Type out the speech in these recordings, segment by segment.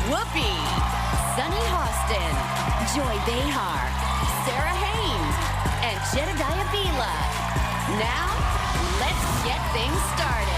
Whoopi, Sunny Hostin, Joy Behar, Sarah Haynes, and Jedediah Bila. Now, let's get things started.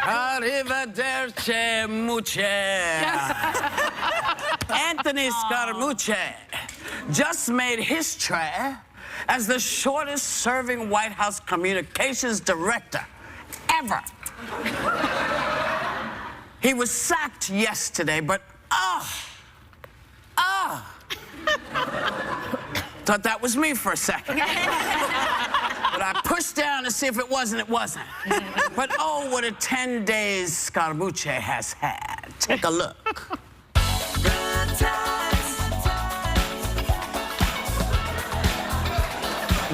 Arrivederci, muche. Anthony Scaramucci just made history as the shortest-serving White House communications director ever. He was sacked yesterday, but thought that was me for a second. But I pushed down to see if it wasn't, it wasn't. But oh, what a 10 days Scaramucci has had. Take a look.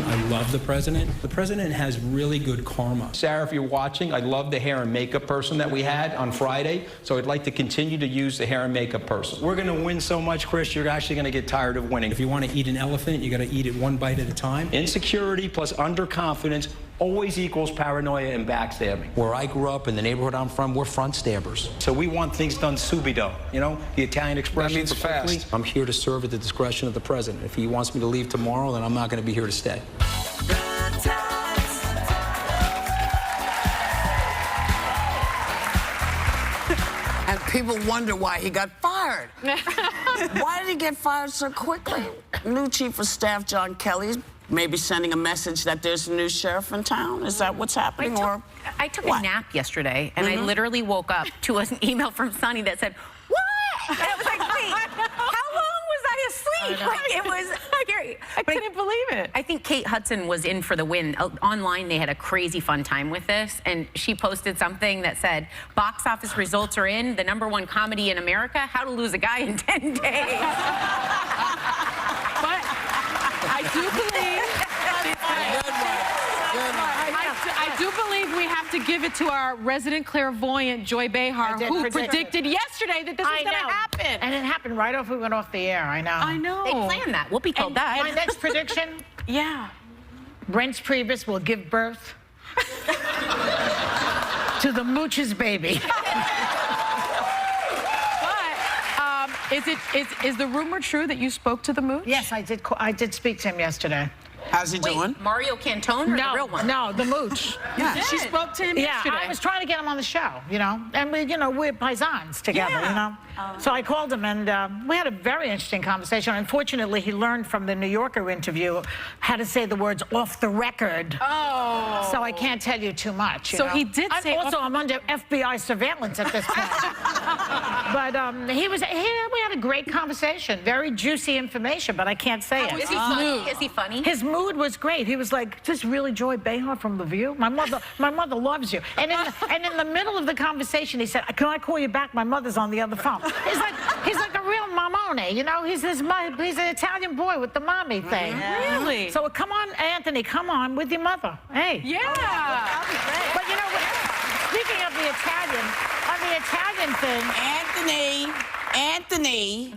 I love the president. The president has really good karma. Sarah, if you're watching, I love the hair and makeup person that we had on Friday, so I'd like to continue to use the hair and makeup person. We're going to win so much, Chris, you're actually going to get tired of winning. If you want to eat an elephant, you got to eat it one bite at a time. Insecurity plus underconfidence always equals paranoia and backstabbing. Where I grew up, in the neighborhood I'm from, we're front stabbers. So we want things done subito, you know, the Italian expression. That means quickly. fast. I'm here to serve at the discretion of the president. If he wants me to leave tomorrow, then I'm not going to be here to stay. And people wonder why he got fired. Why did he get fired so quickly? New Chief of Staff John Kelly's maybe sending a message that there's a new sheriff in town? Is that what's happening? I took what? a nap yesterday, and I literally woke up to an email from Sunny that said, "What?" And I was like, wait, how long was I asleep? Like, it was scary. I couldn't believe it. I think Kate Hudson was in for the win. Online, they had a crazy fun time with this, and she posted something that said, "Box office results are in. The #1 comedy in America, How to Lose a Guy in 10 Days." But I do believe... I do believe we have to give it to our resident clairvoyant, Joy Behar, who predicted yesterday that this was going to happen. And it happened right off we went off the air, I know. I know. They planned that. Whoopi told that. My next prediction, Yeah. Reince Priebus will give birth to the Mooch's baby. But is the rumor true that you spoke to the Mooch? Yes, I did speak to him yesterday. How's he doing? Mario Cantone or the real one? No, the Mooch. Yeah. She spoke to him yesterday. I was trying to get him on the show, you know, and we're paisans together, you know. So I called him, and we had a very interesting conversation. Unfortunately, he learned from the New Yorker interview how to say the words "off the record." Oh. So I can't tell you too much. You So know? he did say. Also, I'm under FBI surveillance at this point. But we had a great conversation, very juicy information, but I can't say it. Is he funny? Is he funny? His mood was great. He was like, "This really Joy Behar from The View? My mother loves you." And in the middle of the conversation, he said, "Can I call you back? My mother's on the other phone." He's like a real mamone, you know. He's an Italian boy with the mommy thing. Yeah. Really? So come on, Anthony, come on with your mother. Hey. Yeah. But you know, speaking of the Italian thing, Anthony,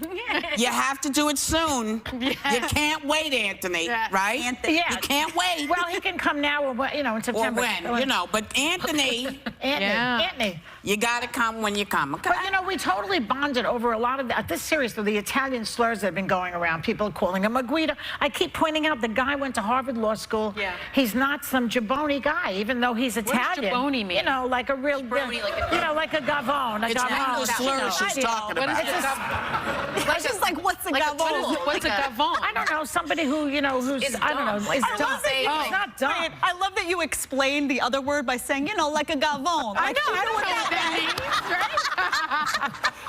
you have to do it soon. You can't wait, Anthony, right? You can't wait. Well, he can come now or, you know, in September. Or when, you know, but Anthony, Anthony. you got to come when you come, okay? But, you know, we totally bonded over a lot of this series of the Italian slurs that have been going around. People are calling him a Guido. I keep pointing out the guy went to Harvard Law School. Yeah. He's not some jabroni guy, even though he's Italian. What does jabroni mean? You know, like a real, Jabroni, like a- you know, like a gavone. It's not the slur she's talking about. It's just like, what's a gavon? What's a gavon? I don't know, somebody who, you know, who's, I don't know, is I dumb. love that you- It's not dumb. Wait, I love that you explained the other word by saying, you know, like a gavon. I Like, know, you I don't know what what that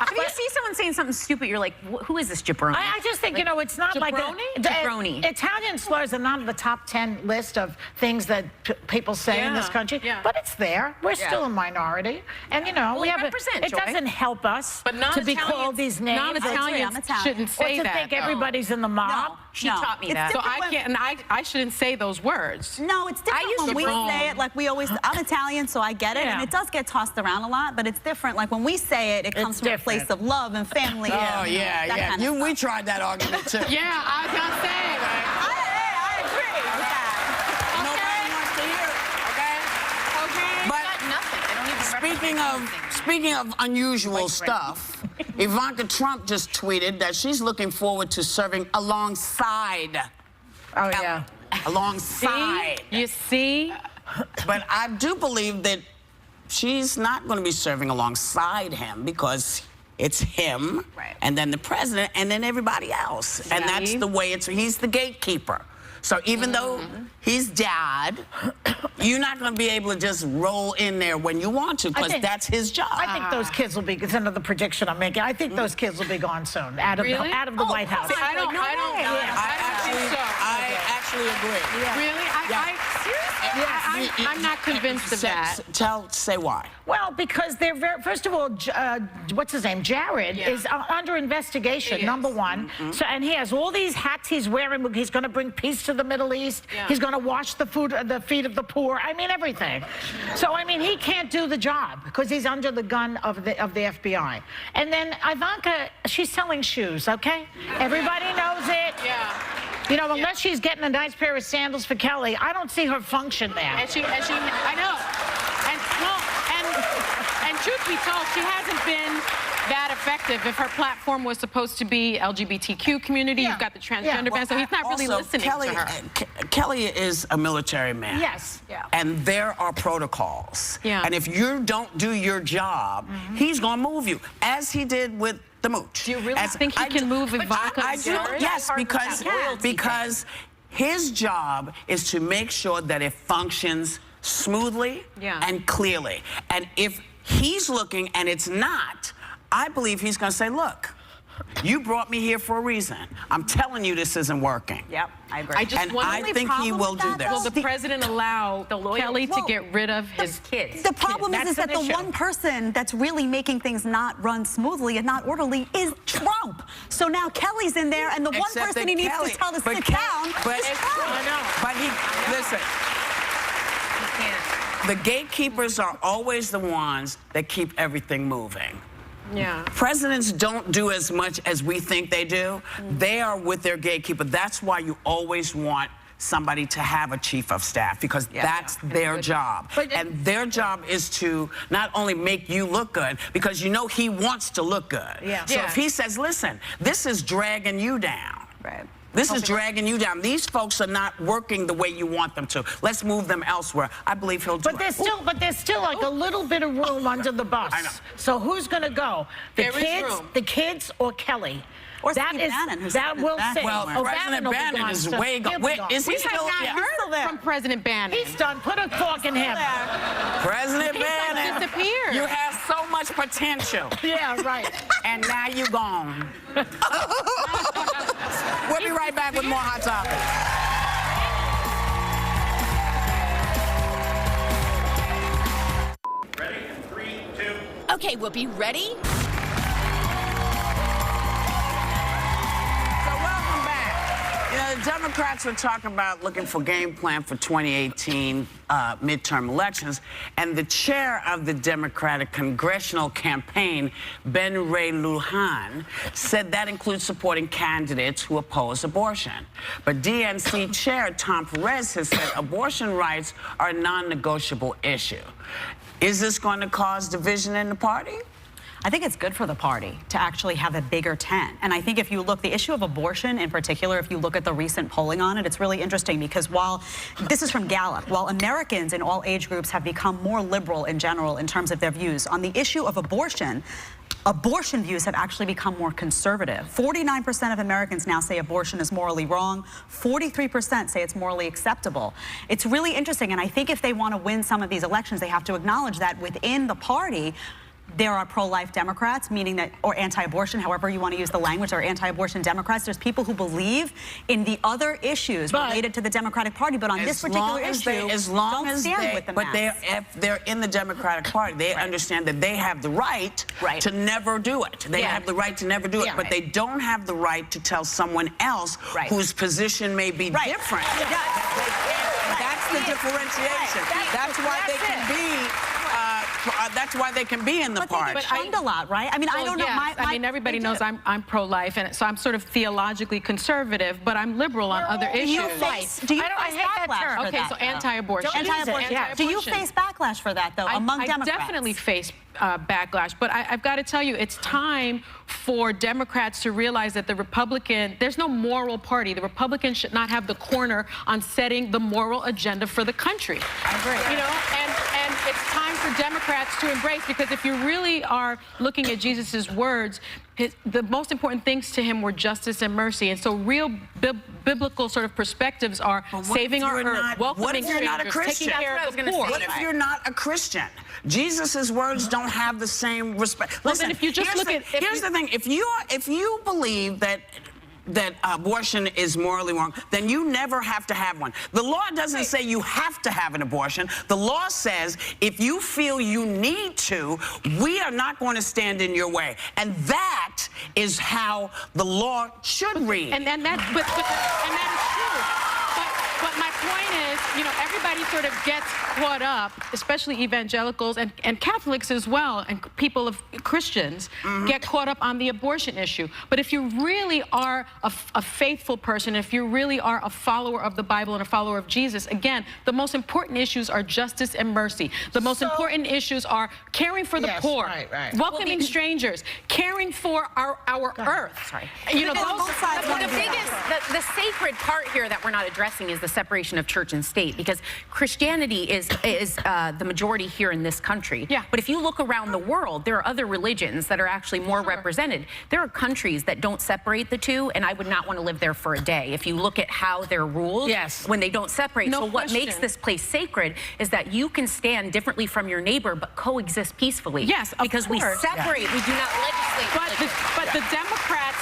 If you see someone saying something stupid, you're like, who is this jabroni? I just think, you know, it's not like jabroni? Jabroni. Italian slurs are not on the top 10 list of things that people say in this Yeah, country, yeah. but it's there. We're still a minority, and you know, Well, we have represent, it Joy. doesn't help us But to be called these names. Non-Italians I'm Italian. shouldn't Or say to that. think though. everybody's in the mob. She taught me It's that. So different I when- can't, and I shouldn't say those words. No, it's different used when to we wrong. say it. Like we always, I'm Italian, so I get it, and Yeah. it does get tossed around a lot. But it's different. Like when we say it, it comes from different. a place of love and family. Oh, and yeah, that yeah. kind of We stuff. tried that argument, too. Yeah, I was gonna say. I agree with that. Nobody wants to hear it, okay? Okay. But Nothing. I don't even speaking of unusual stuff, Ivanka Trump just tweeted that she's looking forward to serving alongside. Oh yeah. Alongside. You see? But I do believe that she's not going to be serving alongside him because it's him, Right. and then the president, and then everybody else. And that's the way he's the gatekeeper. So even though he's dad, you're not going to be able to just roll in there when you want to because think- that's his job. I think those kids will be. It's another prediction I'm making. I think those kids will be gone soon, out of Really? the White House. See, I don't know. I actually agree. Really? I'm not convinced of that. Say why. Well, because they're very, first of all, what's his name? Jared Yeah. is under investigation, He is. number one. So, and he has all these hats he's wearing. He's going to bring peace to the Middle East. Yeah. He's going to wash the feet of the poor. I mean, everything. So, I mean, he can't do the job because he's under the gun of the FBI. And then Ivanka, she's selling shoes, okay? Everybody knows it. Yeah. You know, unless she's getting a nice pair of sandals for Kelly, I don't see her function there. And she, I know. And truth be told, she hasn't been that effective. If her platform was supposed to be LGBTQ community, you've got the transgender ban, so he's not really Also, listening Kelly, to her. Kelly is a military man. Yes. Yeah. And there are protocols. Yeah. And if you don't do your job, he's going to move you, as he did with the mooch. Do you really think he can move Ivanka I and do, Jared? yes, because his job is to make sure that it functions smoothly and clearly. And if he's looking and it's not, I believe he's going to say, look, you brought me here for a reason. I'm telling you this isn't working. Yep, I agree. I just And wonder- I think he will do that. Will the president allow Kelly to Well, get rid of his kids. The problem is that That's the an issue. one person that's really making things not run smoothly and not orderly is Trump. So now Kelly's in there, and the one Except person that he needs Kelly- to tell to but sit Ke- down but- is Trump. But listen, the gatekeepers are always the ones that keep everything moving. Yeah. Presidents don't do as much as we think they do. They are with their gatekeeper. That's why you always want somebody to have a chief of staff, because that's their job. And their job is to not only make you look good, because you know he wants to look good. Yeah. So if he says, listen, this is dragging you down. Right. This is dragging you down. These folks are not working the way you want them to. Let's move them elsewhere. I believe he'll do But it. there's still like a little bit of room under the bus. I know. So who's going to go? There is room. The kids, or Kelly? Or that Steve is Bannon, who's that sitting will back say. Well, oh, President will be Bannon gone, is so way gone. he'll be Wait, gone. is he We have still? not Yeah. heard from President Bannon. He's done. Put a fork in him. President Bannon, disappeared. you have so much potential, Yeah, right. and now you gone. We'll be right back with more Hot Topics. Ready? 3, 2. Okay, Whoopi, ready? So welcome back. You know, the Democrats were talking about looking for game plan for 2018 midterm elections, and the chair of the Democratic Congressional Campaign, Ben Ray Lujan, said that includes supporting candidates who oppose abortion. But DNC Chair Tom Perez has said abortion rights are a non-negotiable issue. Is this going to cause division in the party? I think it's good for the party to actually have a bigger tent. And I think if you look, the issue of abortion in particular, if you look at the recent polling on it, it's really interesting because while, this is from Gallup, while Americans in all age groups have become more liberal in general in terms of their views, on the issue of abortion views have actually become more conservative. 49% of Americans now say abortion is morally wrong. 43% say it's morally acceptable. It's really interesting, and I think if they want to win some of these elections, they have to acknowledge that within the party, there are pro-life Democrats, meaning that, or anti-abortion, however you want to use the language, or anti-abortion Democrats. There's people who believe in the other issues related to the Democratic Party, but on this particular issue, don't stand with the mass. If they're in the Democratic Party, they understand that they have the right to never do it. They have the right to never do it, but they don't have the right to tell someone else whose position may be different. That's the differentiation. That's why they can be. That's why they can be in the party. But I a lot, right? I mean, I don't know. I mean, everybody knows I'm pro-life, and so I'm sort of theologically conservative, but I'm liberal on other issues. Do you face backlash for that? Okay, so anti-abortion. Anti-abortion. Do you face backlash for that, though, among Democrats? I definitely face backlash, but I've got to tell you, it's time for Democrats to realize that there's no moral party. The Republicans should not have the corner on setting the moral agenda for the country. I agree. You know, and it's time for Democrats to embrace, because if you really are looking at Jesus's words, the most important things to him were justice and mercy. And so real biblical sort of perspectives are saving our earth, welcoming strangers, taking care of the poor. What if you're not a Christian? Jesus's words don't have the same respect. Well, Listen, then if you just here's the thing. If you believe that abortion is morally wrong, then you never have to have one. The law doesn't say you have to have an abortion. The law says if you feel you need to, we are not going to stand in your way. And that is how the law should read. And that is true. But my point is, you know, everybody sort of gets caught up, especially evangelicals and Catholics as well, and people of Christians get caught up on the abortion issue. But if you really are a faithful person, if you really are a follower of the Bible and a follower of Jesus, again, the most important issues are justice and mercy. The most important issues are caring for the poor, welcoming strangers, caring for our earth. You know, the sacred part here that we're not addressing is the separation of church and state, because Christianity is the majority here in this country. Yeah. But if you look around the world, there are other religions that are actually more represented. There are countries that don't separate the two, and I would not want to live there for a day. If you look at how they're ruled, when they don't separate. So what makes this place sacred is that you can stand differently from your neighbor, but coexist peacefully. Yes, because we separate. We do not legislate. But the Democrats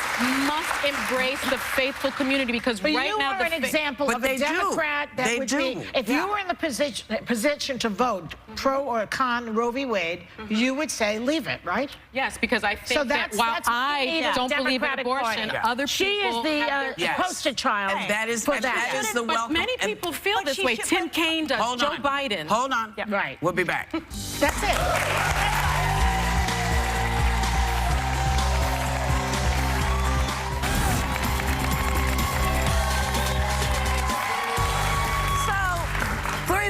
must embrace the faithful community, because right now you are an example of a Democrat that would be, if you were in the position to vote pro or con Roe v. Wade, you would say leave it, right? Yes, because I think that while I don't believe in abortion, other people She is the poster child. That is the welcome. But many people feel this way. Tim Kaine does. Joe Biden. Hold on. Right. We'll be back. That's it.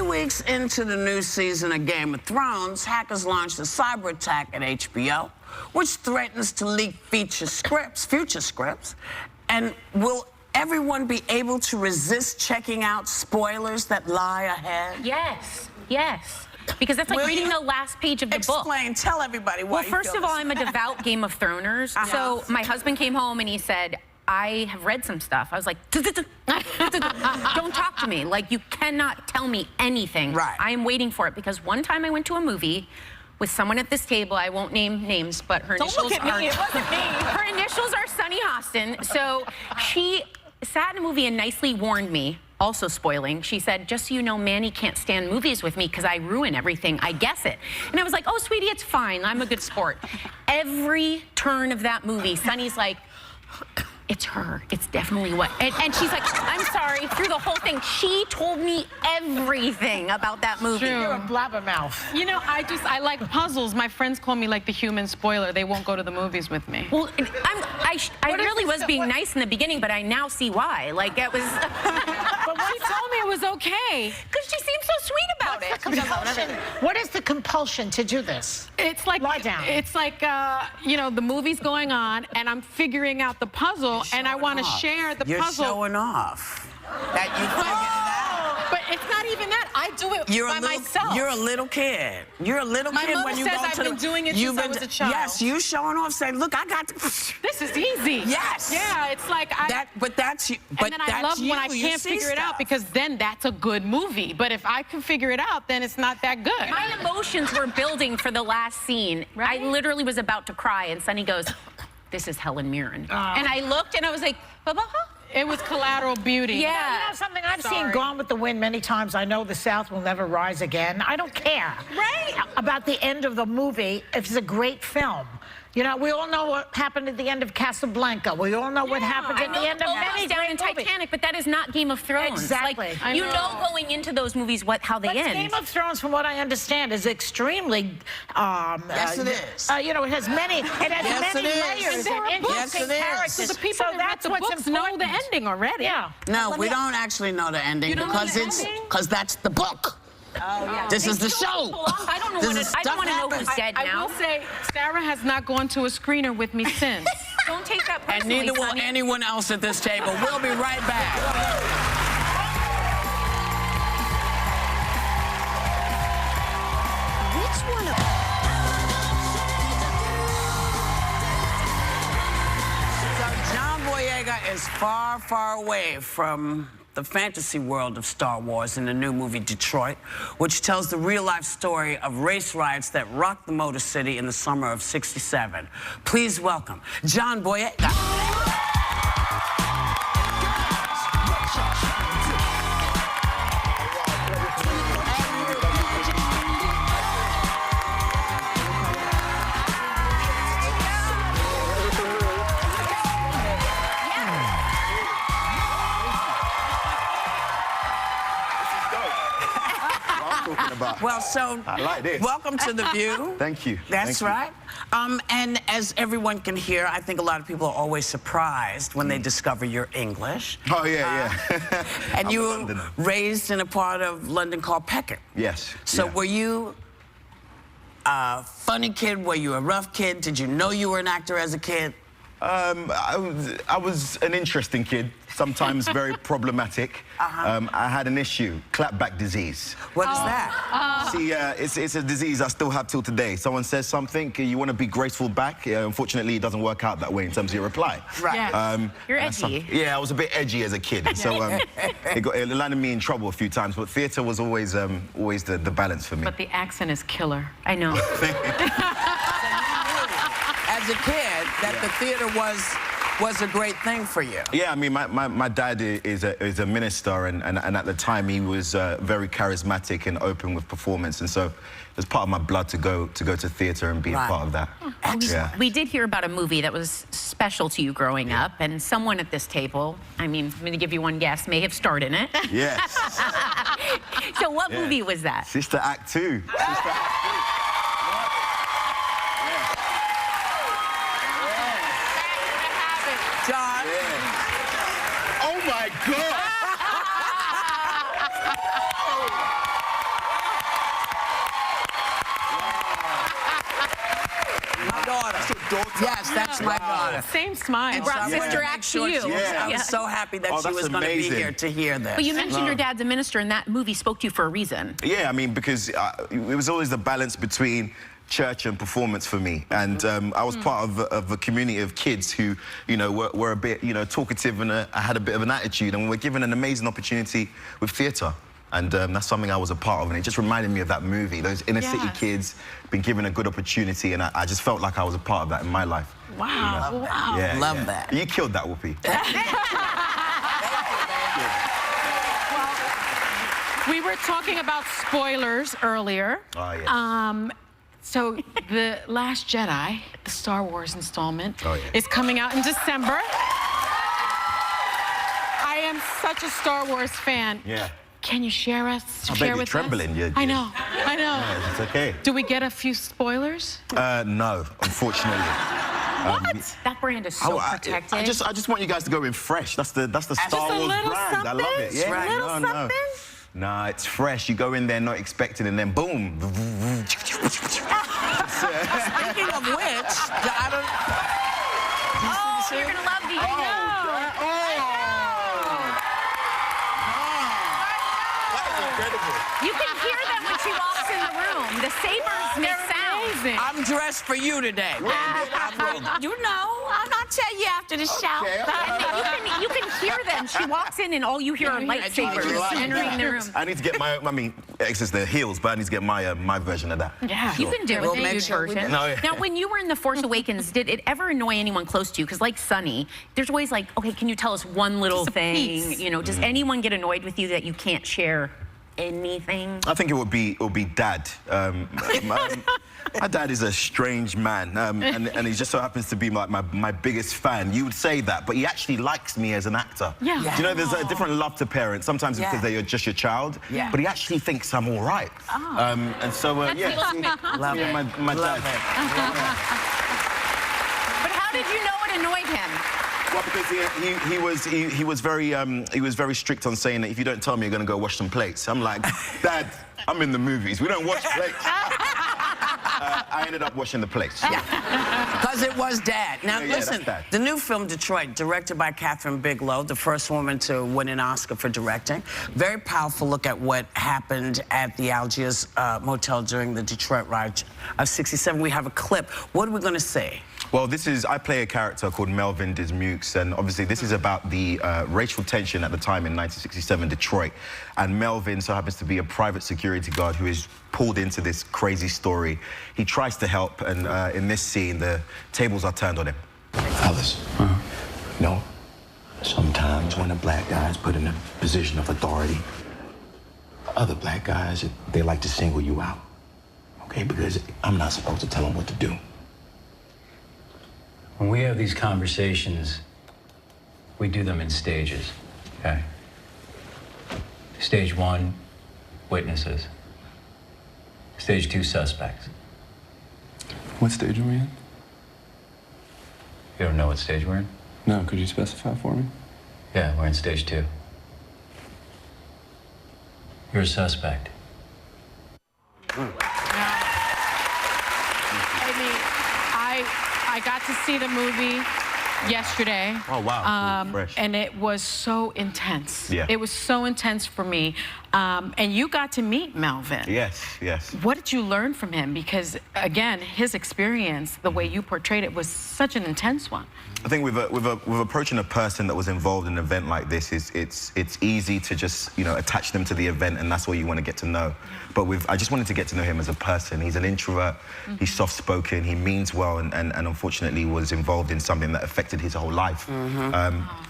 Weeks into the new season of Game of Thrones, hackers launched a cyber attack at HBO, which threatens to leak future scripts. And will everyone be able to resist checking out spoilers that lie ahead? Yes. Because that's like reading the last page of the book. Explain, tell everybody why. Well, first of all, I'm a devout Game of Throners. So my husband came home and he said, I have read some stuff. I was like, don't talk to me. Like, you cannot tell me anything. Right. I am waiting for it, because one time I went to a movie with someone at this table. I won't name names, but her initials Don't look at me. It wasn't me. Her initials are Sunny Hostin. So she sat in a movie and nicely warned me, also spoiling. She said, just so you know, Manny can't stand movies with me because I ruin everything. I guess it. And I was like, oh, sweetie, it's fine. I'm a good sport. Every turn of that movie, Sunny's like, it's her. It's definitely what. And she's like, I'm sorry. Through the whole thing, she told me everything about that movie. You're a blabbermouth. You know, I like puzzles. My friends call me like the human spoiler. They won't go to the movies with me. Well, I really was being nice in the beginning, but I now see why. Like, it was. But she told me it was okay. Because she seemed so sweet about it. What is the compulsion to do this? It's like Lie down. It's like you know, the movie's going on, and I'm figuring out the puzzle, and I want to share the You're puzzle. showing off that you figured it out. But it's not even that. I do it by myself. You're a little kid. You're a little My kid mother when you says go I've to been doing it since I was a child. Yes, you showing off, saying, "Look, I got." This is easy. Yes. Yeah, it's like But that's you. But and then I love when I can't figure it out, because then that's a good movie. But if I can figure it out, then it's not that good. My emotions were building for the last scene. Right? I literally was about to cry, and Sonny goes, "This is Helen Mirren." And I looked, and I was like, "Baba." It was Collateral Beauty. You Yeah. know something? I've seen Gone with the Wind many times. I know the South will never rise again. I don't care. Right. About the end of the movie. It's a great film. You know, we all know what happened at the end of Casablanca. We all know what happened at the end of many down great in movies. Titanic, but that is not Game of Thrones. Exactly. Like, I you know. know going into those movies how they But end. Game of Thrones, from what I understand, is extremely. Yes, it is. You know, it has many. It has Yes, many it is. layers And there and are books. interesting Yes, it is. characters. So the people that read that's the what's books know the important. ending already. Yeah. No, we don't actually know the ending don't know because the it's ending? because that's the book. Oh yeah. This is the show. I don't know This what is it, I don't stuff want to know happens. who's dead I now. will say, Sarah has not gone to a screener with me since. Don't take that And personally, neither will Sonny. anyone else at this table. We'll be right back. Which one of So John Boyega is far, far away from the fantasy world of Star Wars in the new movie Detroit, which tells the real-life story of race riots that rocked the Motor City in the summer of '67. Please welcome John Boyega. About. Well, so I like this. welcome to The View. Thank you. That's Thank you. right. And as everyone can hear, I think a lot of people are always surprised when they discover your English. Oh, yeah. And I'm you a were Londoner. raised in a part of London called Peckham. Yes. So yeah. were you a funny kid? Were you a rough kid? Did you know you were an actor as a kid? I was an interesting kid, sometimes very problematic. I had an issue, clapback disease. What is that? See, it's a disease I still have till today. Someone says something, you want to be graceful back. Unfortunately, it doesn't work out that way in terms of your reply. Right. Yes. You're and edgy. Yeah, I was a bit edgy as a kid, so it landed me in trouble a few times. But theatre was always the balance for me. But the accent is killer. I know. As a kid, that the theater was a great thing for you. Yeah, I mean, my dad is a minister, and at the time he was very charismatic and open with performance, and so it's part of my blood to go to theatre and be Right. a part of that. Excellent. Yeah. We did hear about a movie that was special to you growing up, and someone at this table, I mean, I'm going to give you one guess, may have starred in it. Yes. So what Yeah. movie was that? Sister Act 2. Sister Act 2. John. Oh my God! My daughter. Yes, that's my daughter. Same smile. And Brought so I Sister wanted to Act make to sure you. she- Yeah. I was so happy that Oh, she that's was going to be amazing. here to hear this. But you mentioned your dad's a minister, and that movie spoke to you for a reason. Yeah, I mean, because it was always the balance between church and performance for me, and I was part of a community of kids who, you know, were a bit, you know, talkative, and I had a bit of an attitude, and we were given an amazing opportunity with theatre. And that's something I was a part of, and it just reminded me of that movie. Those inner city Yes. kids been given a good opportunity, and I just felt like I was a part of that in my life. Wow. Wow. Yeah, Love yeah. that. You killed that, Whoopi. We were talking about spoilers earlier. Oh, yes. So The Last Jedi, the Star Wars installment, Oh, yeah. is coming out in December. I am such a Star Wars fan. Yeah. Can you share I bet you're with trembling. us? I know. Yeah, it's okay. Do we get a few spoilers? No, unfortunately. That brand is so protected. I just want you guys to go in fresh. That's the Star Just a Wars little brand. I love it. something? Yeah, Little no. something? Nah, it's fresh. You go in there not expecting, and then boom. Speaking of which, I don't... Oh, you're gonna love these. You can hear them when she walks in the room. The sabers make sound. I'm dressed for you today. You know, I'll tell you after the show. And you can hear them. She walks in and all you hear are lightsabers entering the room. I need to get my, I mean, X is the heels, but I need to get my my version of that. Yeah, you can do it. The nude version. No, yeah. Now, when you were in The Force Awakens, did it ever annoy anyone close to you? Because like Sunny, there's always like, okay, can you tell us one little thing? You know, does anyone get annoyed with you that you can't share anything? I think it would be Dad. My dad is a strange man, and he just so happens to be like my biggest fan. You would say that, but he actually likes me as an actor. Yeah. Do you know, there's a different love to parents. Sometimes it's because they're just your child, but he actually thinks I'm all right. And so, yeah. Love it. My dad. But how did you know it annoyed him? Well, because he was very strict on saying that if you don't tell me, you're going to go wash some plates. I'm like, Dad, I'm in the movies. We don't wash plates. I ended up washing the plates. Because it was Dad. Now, Yeah, listen, Dad. the new film Detroit, directed by Catherine Bigelow, the first woman to win an Oscar for directing. Very powerful look at what happened at the Algiers Motel during the Detroit riot of '67. We have a clip. What are we going to say? Well, I play a character called Melvin Dismukes, and obviously this is about the racial tension at the time in 1967 Detroit. And Melvin so happens to be a private security guard who is pulled into this crazy story. He tries to help, and in this scene, the tables are turned on him. Fellas, you know, sometimes when a black guy is put in a position of authority, other black guys, they like to single you out, okay? Because I'm not supposed to tell them what to do. When we have these conversations, we do them in stages, okay? Stage 1, witnesses. Stage 2, suspects. What stage are we in? You don't know what stage we're in? No, could you specify for me? Yeah, we're in stage 2. You're a suspect. I got to see the movie yesterday. Oh, wow. Fresh. And it was so intense. Yeah. It was so intense for me. And you got to meet Melvin. Yes, yes. What did you learn from him? Because, again, his experience, the way you portrayed it, was such an intense one. I think with approaching a person that was involved in an event like this, it's easy to just, you know, attach them to the event, and that's all you want to get to know. But I just wanted to get to know him as a person. He's an introvert, he's soft-spoken, he means well, and unfortunately was involved in something that affected his whole life.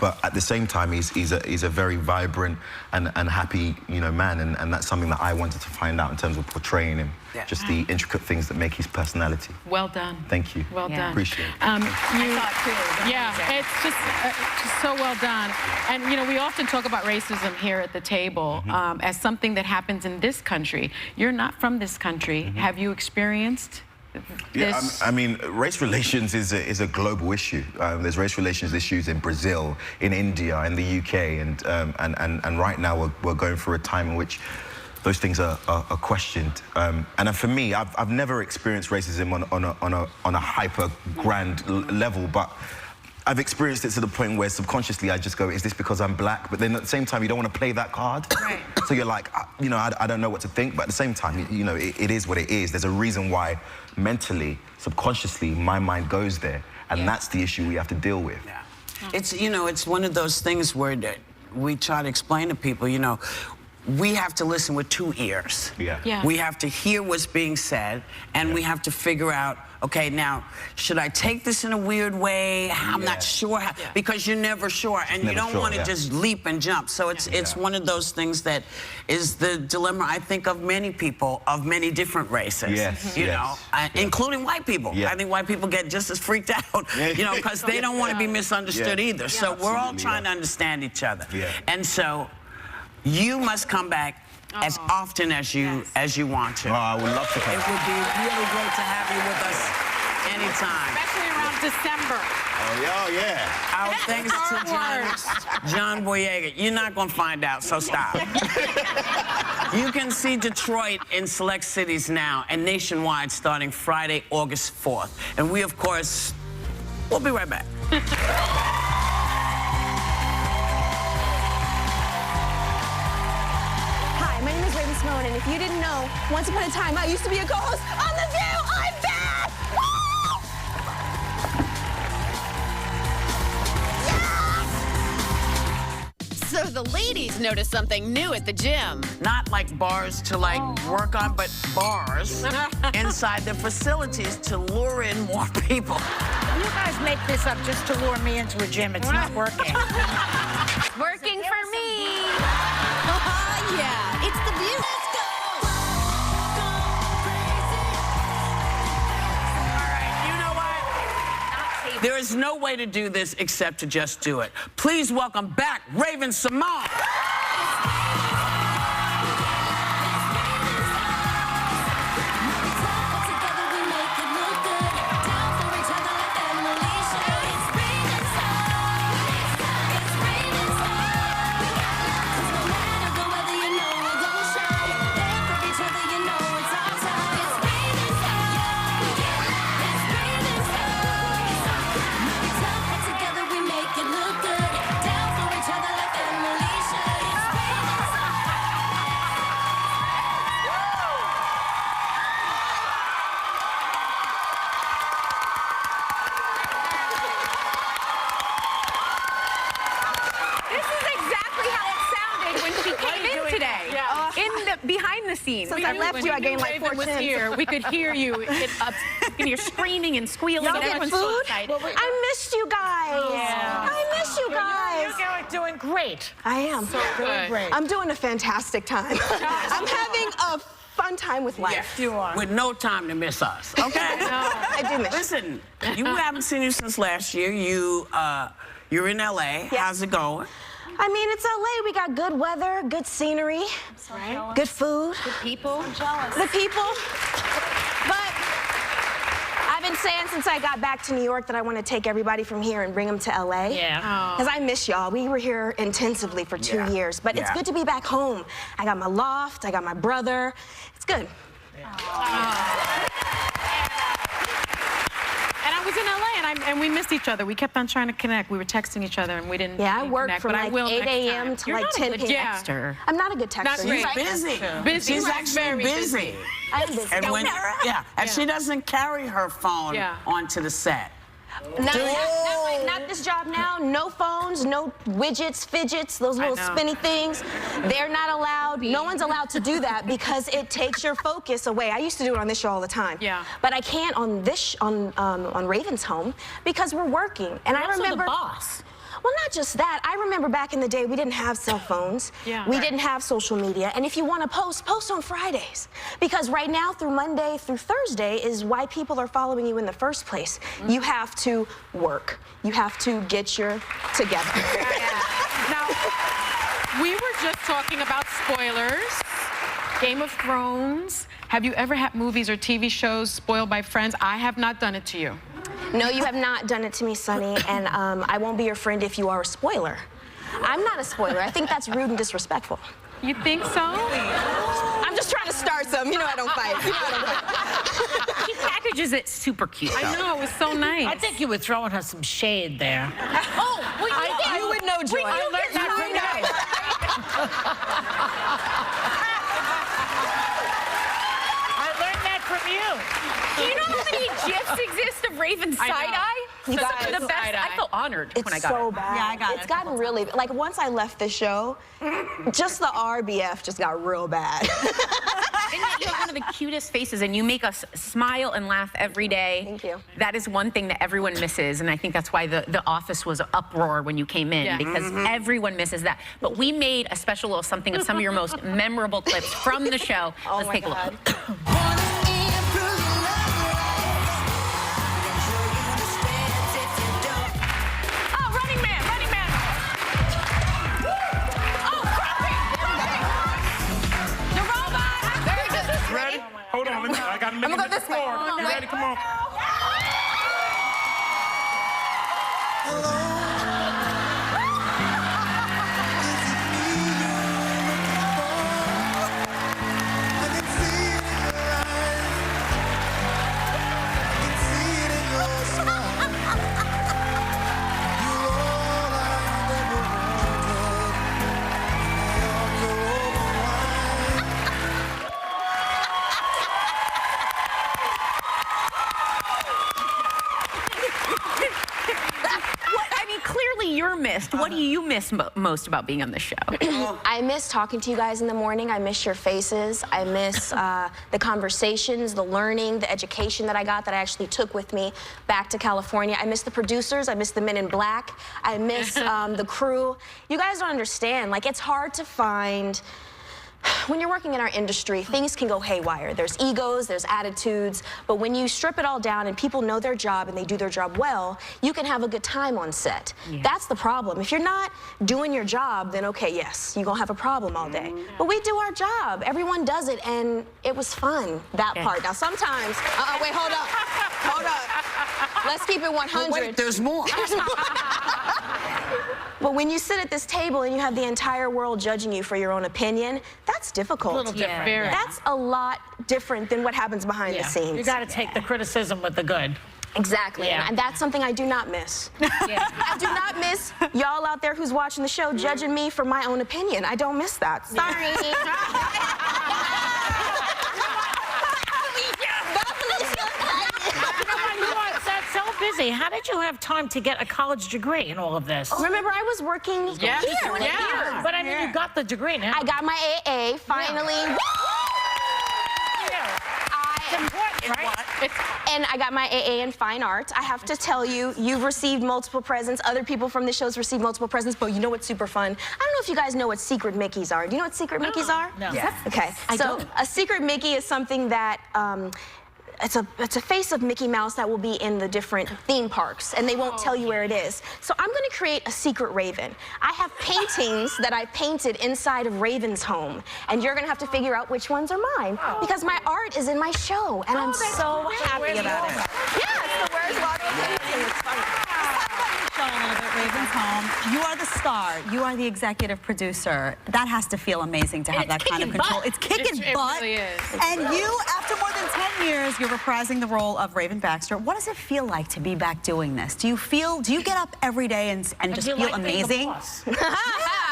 But at the same time, he's a very vibrant and happy, you know, man, and that's something that I wanted to find out in terms of portraying him. Just the intricate things that make his personality. Well done. Thank you. Well done. Appreciate it. I thought too. Yeah, it's just so well done. And, you know, we often talk about racism here at the table as something that happens in this country. You're not from this country. Have you experienced this? Yeah, I mean, race relations is a global issue. There's race relations issues in Brazil, in India, in the UK, and right now we're going through a time in which those things are questioned. And for me, I've never experienced racism on a hyper grand level, but I've experienced it to the point where subconsciously I just go, is this because I'm black? But then at the same time, you don't want to play that card. Right. So you're like, you know, I don't know what to think, but at the same time, you know, it is what it is. There's a reason why mentally, subconsciously, my mind goes there. And that's the issue we have to deal with. Yeah. It's, you know, it's one of those things where we try to explain to people, you know, we have to listen with 2 ears. Yeah. We have to hear what's being said, and we have to figure out, okay, now, should I take this in a weird way? I'm not sure how, because you're never sure, and you don't want to just leap and jump. So it's one of those things that is the dilemma, I think, of many people of many different races. Yes. You know, including white people. I think white people get just as freaked out, you know, because they don't want to be misunderstood either. So we're all trying to understand each other. And so you must come back as often as you want to. Oh, I would love to come. It would be really great to have you with us Anytime. Especially around December. Oh, yeah. Our thanks to John Boyega. You're not going to find out, so stop. You can see Detroit in select cities now and nationwide starting Friday, August 4th. And we, of course, we'll be right back. Hi, my name is Raven Simone, and if you didn't know, once upon a time, I used to be a co-host on The View. I'm back! Woo! So the ladies noticed something new at the gym. Not like bars to work on, but bars inside the facilities to lure in more people. You guys make this up just to lure me into a gym. It's not working. Working for me. Yeah, it's The View. There is no way to do this except to just do it. Please welcome back Raven Simone. Behind the scenes. Since I left you, I gained like 4 was chins. here, we could hear you. You're screaming and squealing. Y'all and get everyone's food? so excited. I missed you guys. Yeah. I miss you guys. You're doing great. I am. good. Great. I'm doing a fantastic time. I'm having a fun time with life. Yes, you are. With no time to miss us, okay? No, I do miss you. Listen, we haven't seen you since last year. You're in L.A. Yeah. How's it going? I mean, it's LA. We got good weather, good scenery, good food. Good people. The people. But I've been saying since I got back to New York that I want to take everybody from here and bring them to LA. Yeah. Because I miss y'all. We were here intensively for 2 years. But it's good to be back home. I got my loft. I got my brother. It's good. And I was in LA, and we missed each other. We kept on trying to connect. We were texting each other, and we didn't. Yeah, I didn't worked connect, from but I like will 8 next a.m. time. to You're like not a 10 good p.m. texter. I'm not a good texter. Not great. She's busy. Busy. She's Right. actually Very busy. I'm busy. And when, and she doesn't carry her phone Yeah. onto the set. Not this job now. No phones, no widgets, fidgets, those little spinny things. They're not allowed. No one's allowed to do that because it takes your focus away. I used to do it on this show all the time. Yeah. But I can't on this on Raven's Home because we're working. And I remember the boss. Well, not just that. I remember back in the day, we didn't have cell phones. Yeah. We didn't have social media. And if you want to post on Fridays. Because right now, through Monday through Thursday is why people are following you in the first place. You have to work. You have to get your together. Now, we were just talking about spoilers. Game of Thrones. Have you ever had movies or TV shows spoiled by friends? I have not done it to you. No, you have not done it to me, Sonny, and I won't be your friend if you are a spoiler. I'm not a spoiler. I think that's rude and disrespectful. You think so? I'm just trying to start something. You know I don't fight. You know I don't fight. She packages it super cute. I know, it was so nice. I think you were throwing her some shade there. Oh, well, You would know, Joy. I learned that from Do you know how many GIFs exist of Raven's I know. side-eye? You Some guys- of the best. Side-eye. I felt honored It's when I got so it. bad. Yeah, I got It's it. gotten really, like once I left the show, just the RBF just got real bad. And yet you have one of the cutest faces, and you make us smile and laugh every day. Thank you. That is one thing that everyone misses, and I think that's why the office was uproar when you came in, Yeah. because everyone misses that. But we made a special little something of some of your most memorable clips from the show. Oh Let's my take a God. look. Oh, Running Man, Running Man. Oh, Cropping. The robot. Very good. Ready? Hold on. I got got a minute. I'm gonna go this way. You ready? Come on. You're missed. What do you miss most about being on the show? I miss talking to you guys in the morning. I miss your faces. I miss the conversations, the learning, the education that I got that I actually took with me back to California. I miss the producers. I miss the men in black. I miss the crew. You guys don't understand. Like, it's hard to find... When you're working in our industry, things can go haywire. There's egos, there's attitudes, but when you strip it all down and people know their job and they do their job well, you can have a good time on set. Yeah. That's the problem. If you're not doing your job, then okay, yes, you're gonna have a problem all day. But we do our job. Everyone does it, and it was fun, that part. Now sometimes, wait, hold up. Hold up. Let's keep it 100. Wait, there's more. But when you sit at this table and you have the entire world judging you for your own opinion, that's difficult. A little different. Yeah. That's a lot different than what happens behind the scenes. You got to take the criticism with the good. Exactly, and that's something I do not miss. I do not miss y'all out there who's watching the show judging me for my own opinion. I don't miss that. Sorry. Busy. How did you have time to get a college degree in all of this? Remember, I was working here. But I mean, you got the degree now. I got my AA finally. And I got my AA in fine art. I have to tell you, you've received multiple presents. Other people from the show's received multiple presents, but you know what's super fun? I don't know if you guys know what secret Mickeys are. Do you know what secret Mickeys are? No. Yeah. Okay. So a secret Mickey is something that it's a face of Mickey Mouse that will be in the different theme parks, and they won't tell you where it is. So I'm going to create a secret Raven. I have paintings that I painted inside of Raven's home, and you're going to have to figure out which ones are mine, because my art is in my show, and I'm so happy about it. Yeah, it's the Where's Waldo painting. It's funny. A little bit, Raven's home. You are the star. You are the executive producer. That has to feel amazing to have that kind of control. It's kicking butt. It really is. And you, after more than 10 years, you're reprising the role of Raven Baxter. What does it feel like to be back doing this? Do you get up every day and just feel amazing?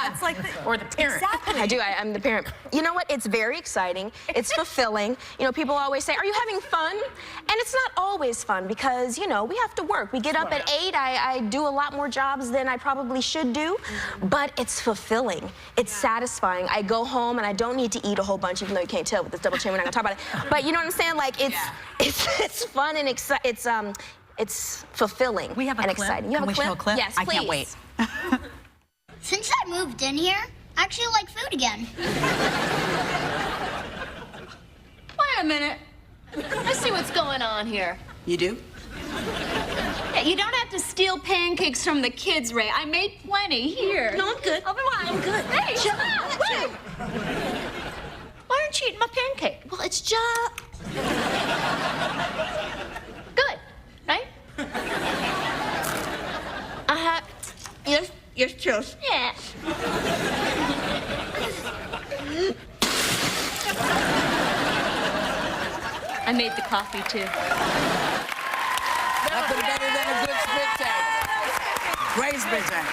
It's like or the parent. Exactly. I do. I'm the parent. You know what? It's very exciting. It's fulfilling. You know, people always say, "Are you having fun?" And it's not always fun because, you know, we have to work. We get up at 8. I do a lot more jobs than I probably should do, but it's fulfilling. It's satisfying. I go home and I don't need to eat a whole bunch, even though you can't tell with this double chin. We're not gonna talk about it. But you know what I'm saying? Like it's fun and it's fulfilling. We have a and clip. exciting. You have Can we show a clip? Yes, I please. can't wait. Since I moved in here, I actually like food again. Wait a minute. I see what's going on here. You do? Hey, you don't have to steal pancakes from the kids, Ray. I made plenty here. No, I'm good. I'm good. Hey, shut up. Wait. Why aren't you eating my pancake? Well, it's just... Good, right? Yes, Chelsea. Yeah. I made the coffee, too. Nothing better than a good spit take. Great spit take.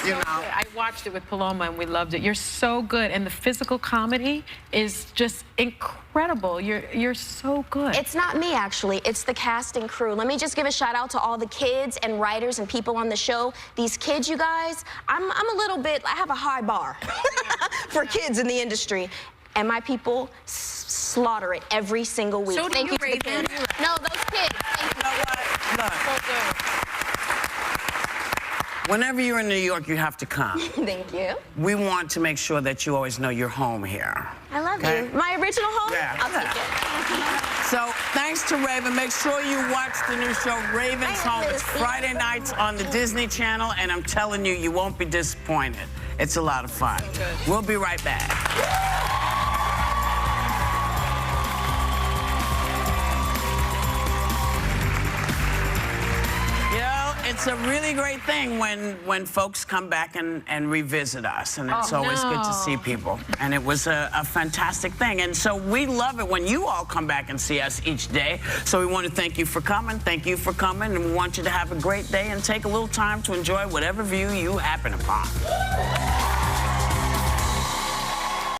You know. I watched it with Paloma and we loved it. You're so good, and the physical comedy is just incredible. You're so good. It's not me, actually. It's the cast and crew. Let me just give a shout out to all the kids and writers and people on the show. These kids, you guys, I have a high bar for kids in the industry. And my people slaughter it every single week. So do Thank you, you to the Raven. kids. No, those kids. Thank you. You know what? Look. Whenever you're in New York, you have to come. Thank you. We want to make sure that you always know you're home here. I love you. My original home? Yeah. I'll take it. So, thanks to Raven. Make sure you watch the new show, Raven's Home. It's Friday nights on the Disney Channel, and I'm telling you, you won't be disappointed. It's a lot of fun. We'll be right back. it's a really great thing when folks come back and revisit us, and it's always good to see people. And it was a fantastic thing. And so we love it when you all come back and see us each day. So we want to thank you for coming. Thank you for coming, and we want you to have a great day and take a little time to enjoy whatever view you happen upon.